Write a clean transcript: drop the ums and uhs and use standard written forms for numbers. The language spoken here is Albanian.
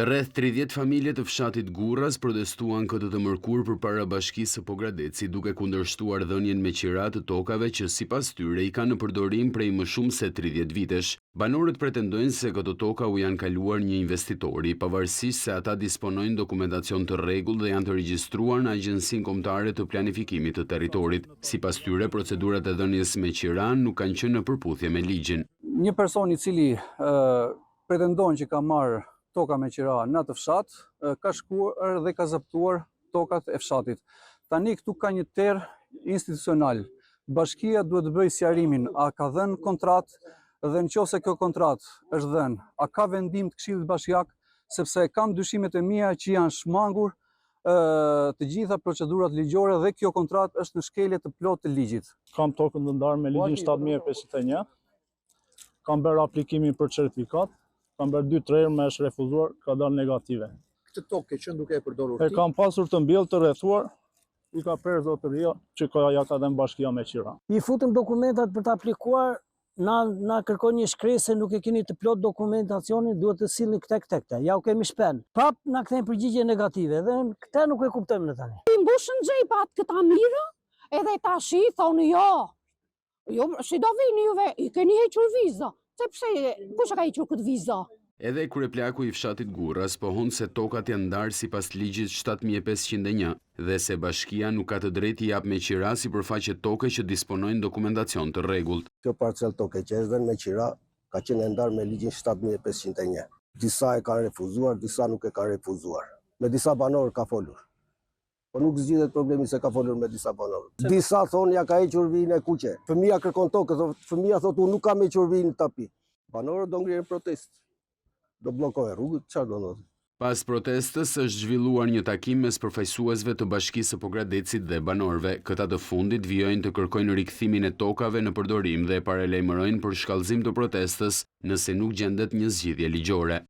Rreth 30 familje të fshatit Gurras protestuan këtë të mërkurë përpara bashkisë së Pogradeci, duke kundërshtuar dhënien me qira të tokave që sipas tyre i kanë në përdorim prej më shumë se 30 vitesh. Banorët pretendojnë se këto toka u janë kaluar një investitori, pavarësisht se ata disponojnë dokumentacion të rregullt dhe janë të regjistruar në Agjencinë Kombëtare të Planifikimit të Territorit. Sipas tyre, procedurat e dhënies me qira nuk kanë qenë në përputhje me ligjin. Një person i cili pretendon që ka marrë toka me qira në atë fshat, ka shkuar dhe ka zaptuar tokat e fshatit. Tani këtu ka një terr institucional. Bashkia duhet të bëjë sqarimin, a ka dhënë kontratë dhe nëse kjo kontratë është dhënë, a ka vendim të Këshillit Bashkiak, sepse kam dyshimet e mia që janë shmangur të gjitha procedurat ligjore dhe kjo kontratë është në shkelje të plotë të ligjit. Kam tokën të ndarë me ligjin 7501, kam bërë aplikimin për certifikat, kam bërë 2-3 herë me është refuzuar, ka dalë negative. Këtë tokë që duke e përdorur ti? E kam pasur të mbjellë të rrethuar, i ka perë zotëria që ja ka dhënë bashkia me qira. I futëm dokumentat për të aplikuar, na kërkon një shkresë se nuk e keni të plot dokumentacionin, duhet të sillni këte. Ja u kemi shpen. Prap na kthejnë përgjigje negative dhe këtë nuk e kuptojmë në tani. I mbushën xhepat këta mirë, edhe tash i thonë jo, si do vini juve, i keni hequr viza. Sepse kush e ka hequr këtë vizë? Edhe kryeplaku i fshatit Gurras pohon se tokat janë ndarë sipas ligjit 7501 dhe se bashkia nuk ka të drejtë i jap me qira sipërfaqe toke që disponojnë dokumentacion të rregullt. Kjo parcel toke që është dhënë me qira ka qenë ndarë me ligjin 7501. Disa e kanë refuzuar, disa nuk e kanë refuzuar. Me disa banorë ka folur. Po nuk zgjidhet problemi se ka folur me disa banorë. Disa thonë ja ka hequr vijin e kuqe. Fëmia kërkon tokë, fëmia thotë unë nuk kam hequr vijin tapi. Banorët do ngrihen protestë. Do bllokohen rrugët, çfarë do ndodhi? Pas protestës është zhvilluar një takim mes përfaqësuesve të Bashkisë së Pogradecit dhe banorëve. Këta të fundit vijojnë të kërkojnë rikthimin e tokave në përdorim dhe paralajmërojnë për shkallëzim të protestës nëse nuk gjendet një zgjidhje ligjore.